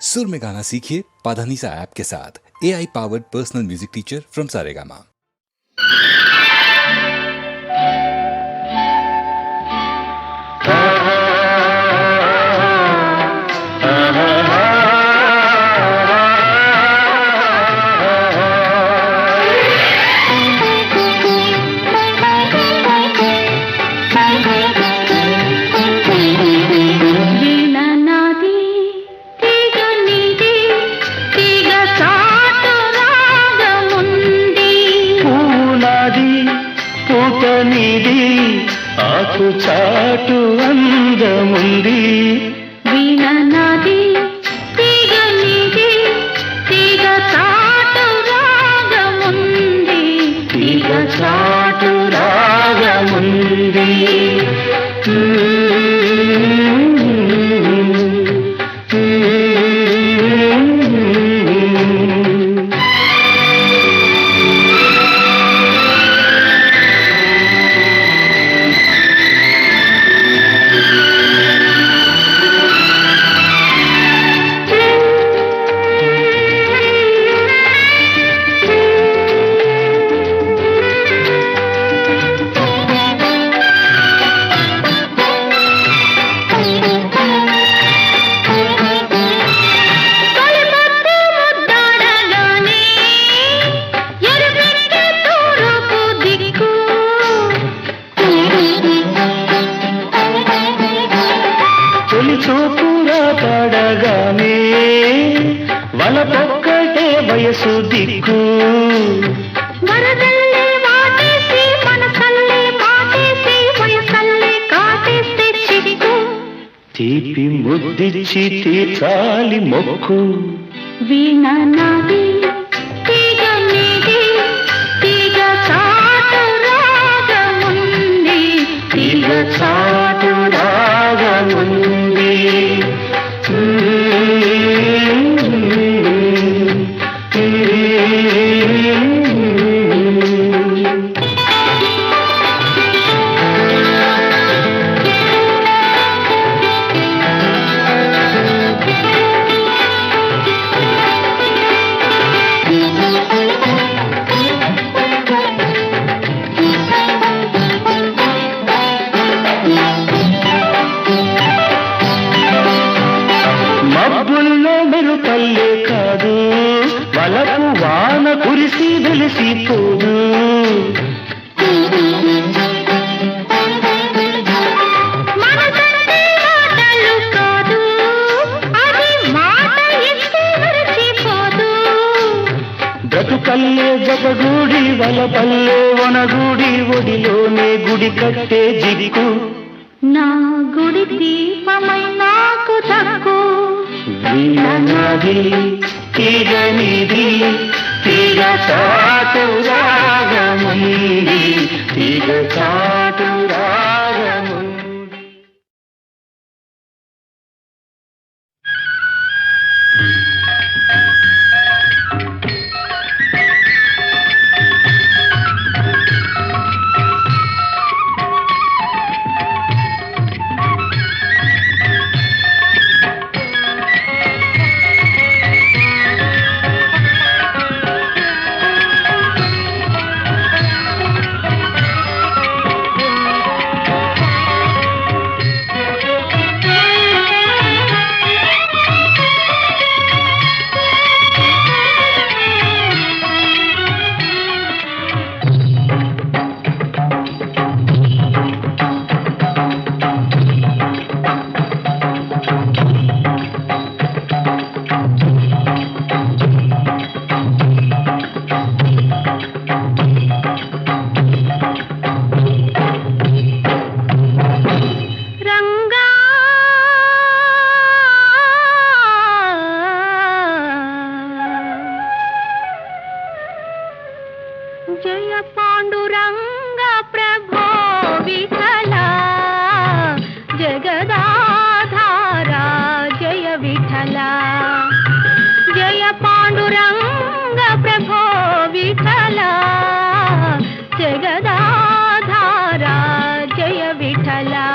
सुर में गाना सीखिए पाधानीसा ऐप के साथ। AI powered personal music teacher from Saregama. చాటు అందముంది వీణ నాది తీగ నీది తీగ చాటు రాగముంది తీగ చాటు రాగముంది పడగానే వలపొక్కటే వయసు దిక్కు వరదల్లే వాటేసి మనసల్లే మాటేసి వయసల్లే కాటేస్తే చిక్కు తీపి ముద్దిచ్చి తీర్చాలి మొక్కు వీణ నాది తీగ నీది తీగ చాటు రాగముంది తీగ చాటు రాగముంది మబ్బుల్లో మెరుపల్లే కాదు వలపు వాన కురిసి వెలిసిపోదు మనసంటే మాటలు కాదు అది మాట ఇస్తే మరచిపోదు బ్రతుకల్లే జగగూడి వలపల్లే వనగూడి ఒడిలోనే గుడి కట్టే జిగు నా గుడి దీపమై నాకు దక్కు వీణ నాది తీగ నీది తీగ చాటు రాగముంది తీగ చాటు రాగముంది जय पांडुरंग प्रभो विठला जगदाधारा जय विठला जय पांडुरंग प्रभो विठला जगदाधारा जय विठला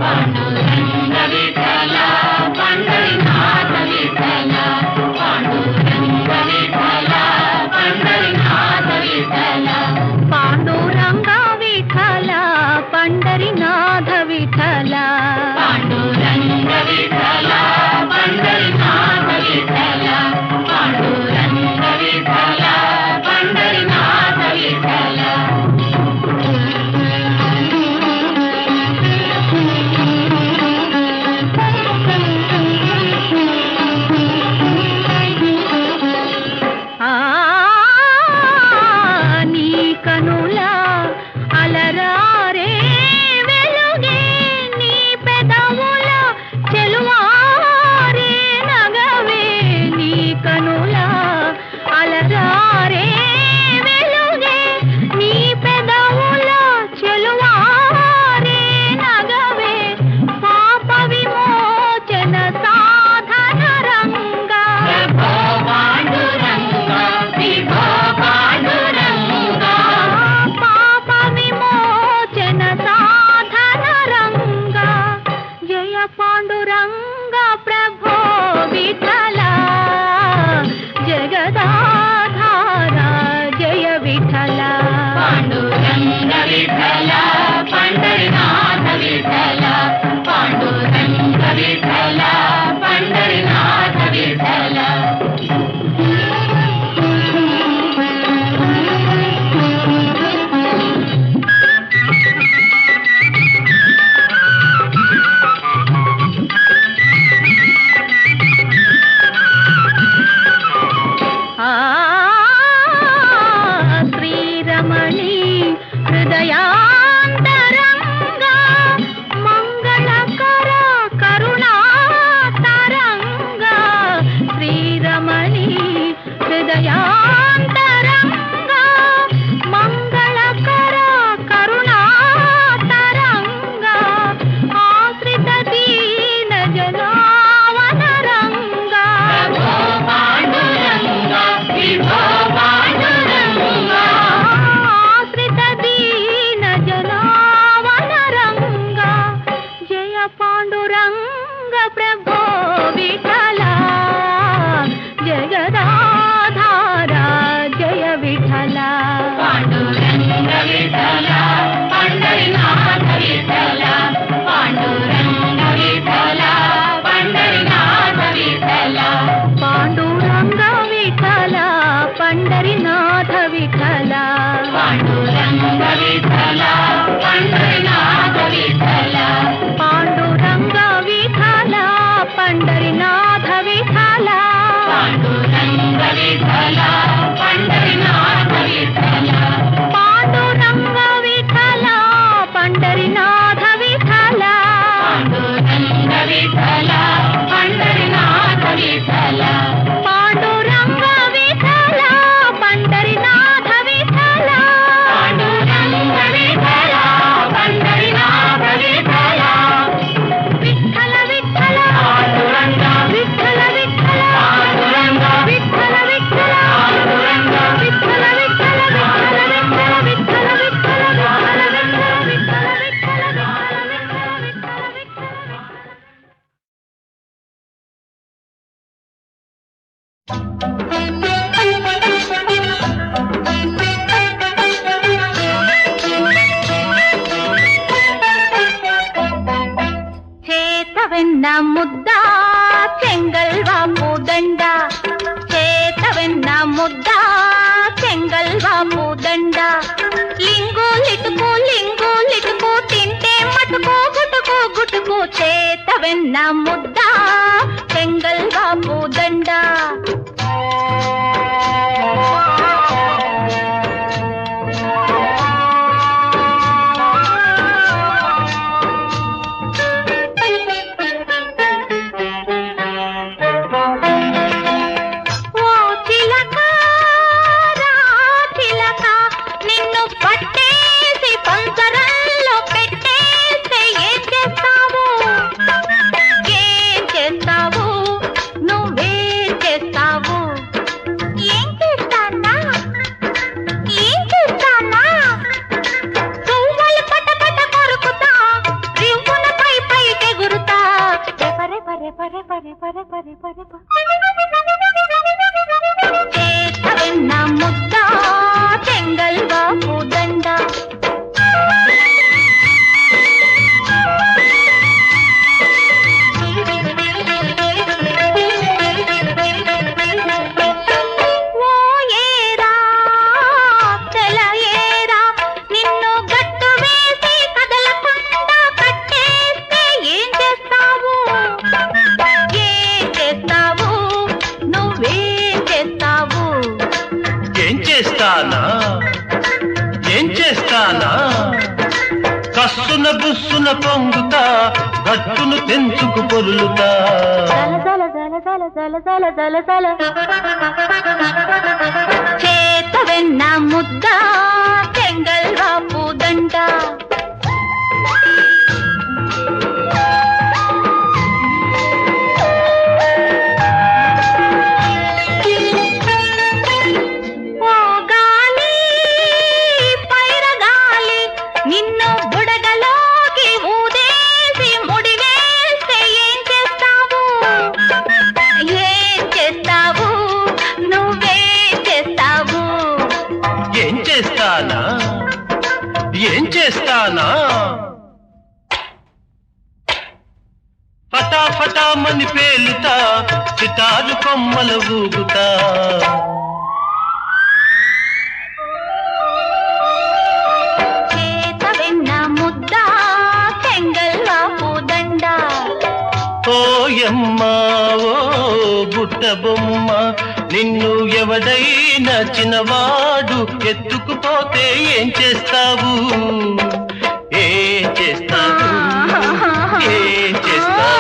पांडुरंग विठला पंढरीनाथ विठला శ్రీరమణి హృదయాంతరంగా మంగళకర కరుణాతరంగా ఆశ్రిత దీన జనావనరంగా ఆశ్రిత దీన జనావనరంగా జయ పాండురంగ ప్రభో విఠలా జగదాధారా జయ విఠలా పాండురంగ విఠలా పండరినాథ విఠలా పాండురంగ విఠలా పండరినాథ విఠలా పాండురంగ విఠలా పండరినాథ విఠలా పాండురంగ విఠలా పండరినాథ విఠలా పాండురంగ విఠలా పండరినాథ విఠలా పాండురంగ విఠలా పండరినాథ విఠలా పాండురంగ విఠలా పండరినాథ విఠలా పాండురంగ విఠలా పండరినాథ విఠలా పాండురంగ విఠలా పండరినాథ విఠలా పాండురంగ విఠలా పండరినాథ విఠలా విఠల విఠల పాండురంగ విఠల విఠల పాండురంగ విఠల విఠల పాండురంగ విఠల విఠల విఠల విఠల విఠల చేతవెన్న ముద్ద చెంగల్వాపు దండ చేతవెన్న ముద్ద చెంగల్వాపు దండ లింగు లిటుకు తింటే మటుకు గుటుకు గుటుకు చేతవెన్న ముద్ద చెంగల్వాపు దండ చేతవెన్న ముద్ద చెంగల్వాపు దండ ఓ ఏరా తెల ఏరా నిన్ను గట్టు వేసి కదలకుండా కట్టేస్తే ఏం చేస్తావు ఏం చేస్తావు నువ్వేం చేస్తావు ఏం చేస్తానా ఏం చేస్తానా కస్సున బుస్సున పొంగుతా గట్టును తెంచుకు పొరులుతా జల జల జల జల జల జల జల చేతవెన్న ముద్ద చెంగల్వాపు దండ ఓ గాలి పైరగాలి నిన్ను బుడగలోకి ఊదేసి ముడివేస్తే ఏం చేస్తావు ఏం చేస్తావు నువ్వేం చేస్తావు ఏం చేస్తానా ఏం చేస్తానా ఫటాఫటామని పేలుతా చిటారు కొమ్మల ఊగుతా చేతవెన్న ముద్ద చెంగల్వాపు దండ ఓయమ్మ ఓ బుట్ట బొమ్మ నిన్ను ఎవడైనా చిన్నవాడు ఎత్తుకుపోతే ఏం చేస్తావు ఏం చేస్తావు ఏం చేస్తావు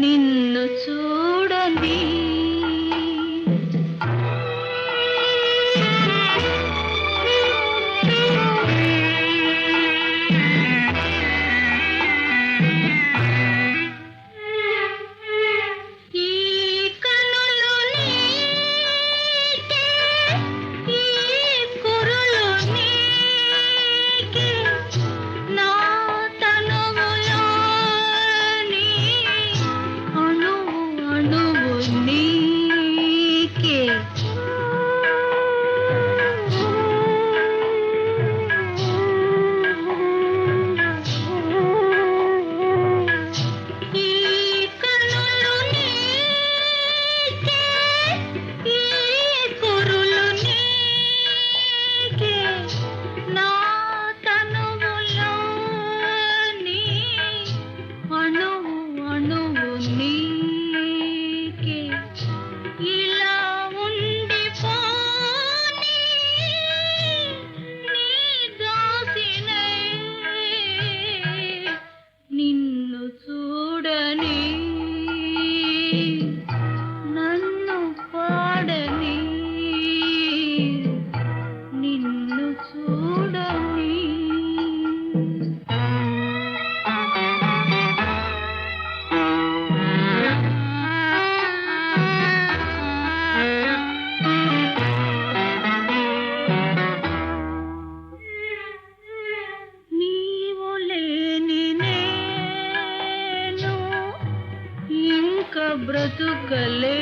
నిన్ను చూడని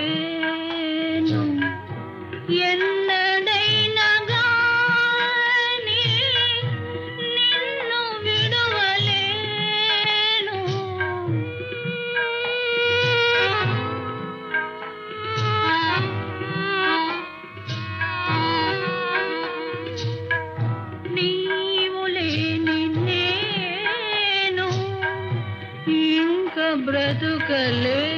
బ్రతుకలేను ఎన్నడైనా గాని నిన్ను విడవలేను నీవు లేని నేను ఇంక బ్రతుకలేను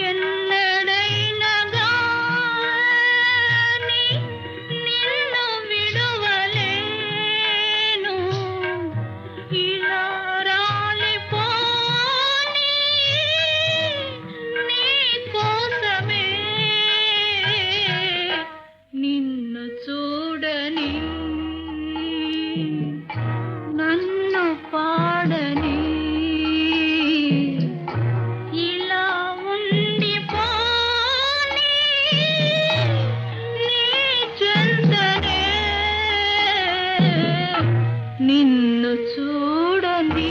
ఎన్నడైనా గాని నిన్ను విడవలేను ఇలా రాలిపోని నీ కోసమే నిన్ను చూడని నన్ను పాడని నిన్ను చూడని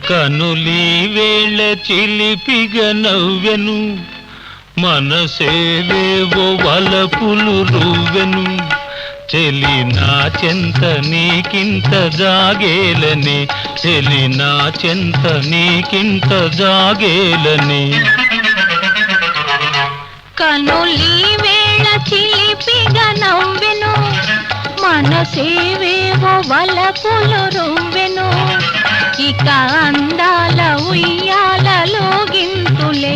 కనులీ వేళ చిలిపిగా నవ్వెను మనసేవేవో వలపులు రువ్వెను చెలి నా చెంత నీకింత జాగేలని చెలి నా చెంత నీకింత జాగేలని కనులీ వేళ చిలిపిగా నవ్వెను మనసేవేవో వలపులు రువ్వెను ఇక అందాల ఉయ్యాలలో గింతులే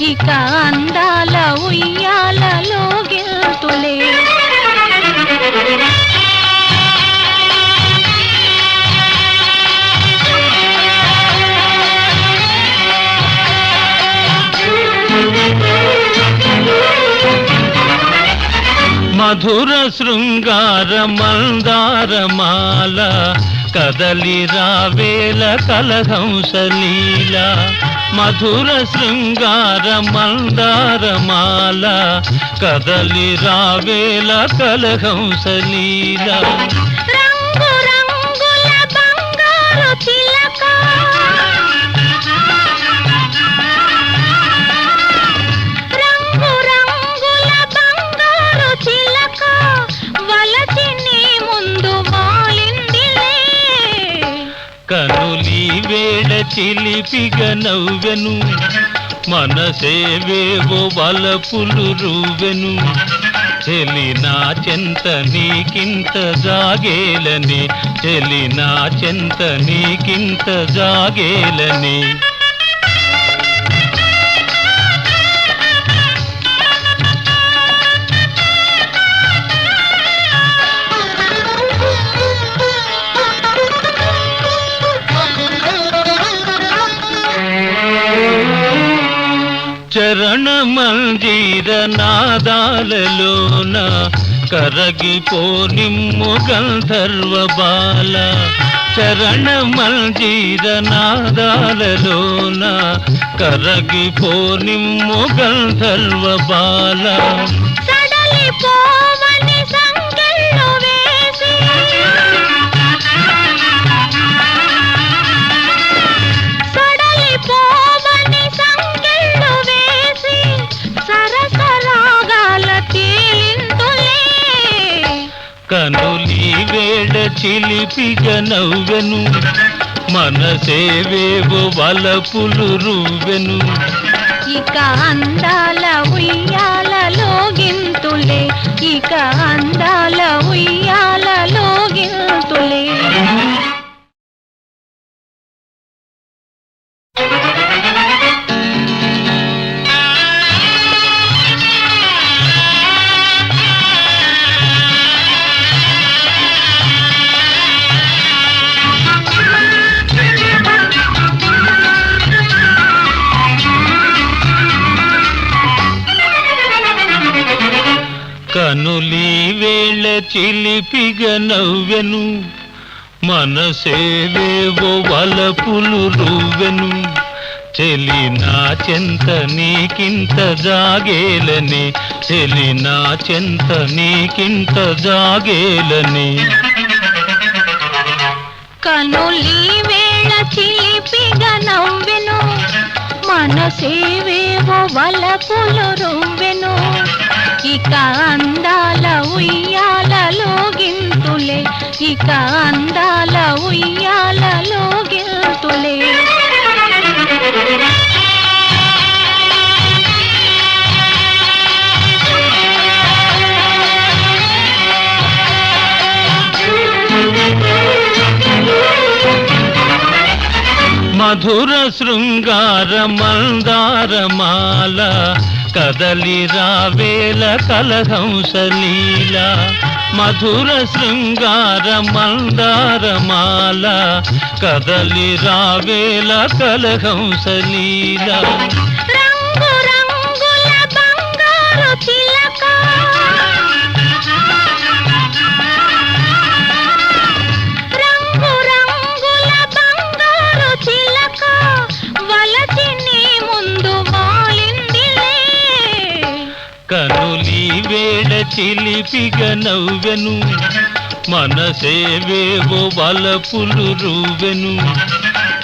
ఇక అందాల ఉయ్యాలలో గింతులే మధుర శృంగార మందారమాల కదలి రావేల కలహంసలీల మధుర శృంగార మందారమాల కదలి రావేల కలహంసలీల రంగు రంగుల బంగారు చిలక రంగు రంగుల బంగారు చిలక వలచి నీ ముందు వాలిందిలే కనులీ వేళ చిలిపిగా నవ్వెను మనసేవేవో వలపులు రువెను చెలి నా చెంత నీకింత జాగేలని చెలి నా చెంత నీకింత జాగేలని చరణ మంజీర నాదాలలోన కరగిపోనిమ్ము గంధర్వ బాల చరణ మంజీర నాదాలలోన కరగిపోనిమ్ము గంధర్వ బాల కనులి వేళ చిలిపిగ నవ్వెను మనసేవేవో వలపులు రువెను ఇక అందాల ఉయ్యాలలో గింతులే ఇక అందాల ఉయ్యాలలో గింతులే కనులి వేళ చిలిపిగ నవ్వెను మనసేవేవో వలపులు రువెను చెలి నా చెంత నీకింత జాగేలని చెలి నా చెంత నీకింత జాగేలని కనులి వేళ చిలిపిగ నవ్వెను మనసేవేవో వలపులు రువ్వెను ఇక అందాల ఉయ్యాలలో గింతులే ఇక అందాల ఉయ్యాలలో గింతులే మధుర శృంగార మందారమాల కదలి రావేల కలహంసలీల మధుర శృంగార మందారమాల కదలి రావేల కలహంసలీల రంగు రంగుల బంగారు చిలక రంగు రంగుల బంగారు చిలక వలచి నీ ముందు వాలిందిలే కనులి వేళ చిలిపిగ నవ్వెను మనసేవేవో వలపులు రువెను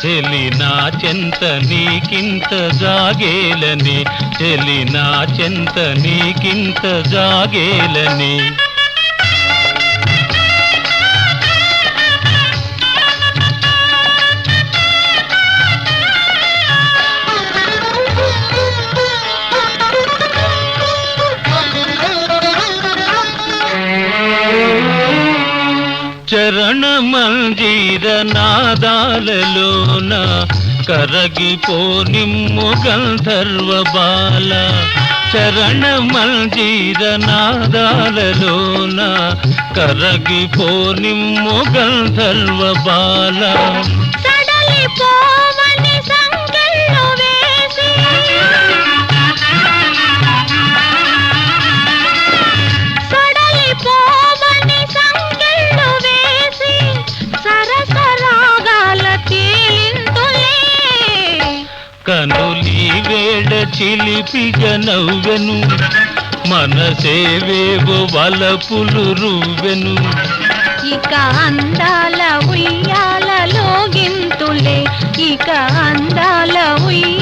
చెలి నా చెంత నీకింత జాగేలని చెలి నా చెంత నీకింత జాగేలని చరణ మంజీర నాదాలలోన కరగిపోనిమ్ము గంధర్వ బాల చరణ మంజీర నాదాలలోన కరగిపోనిమ్ము గంధర్వ బాల కనులి వేళ చిలిపిగ నవ్వెను మనసేవేవో వలపులు రువెను ఇక అందాల ఉయ్యాలలో గింతులే ఇక అందాల ఉయ్యాలలో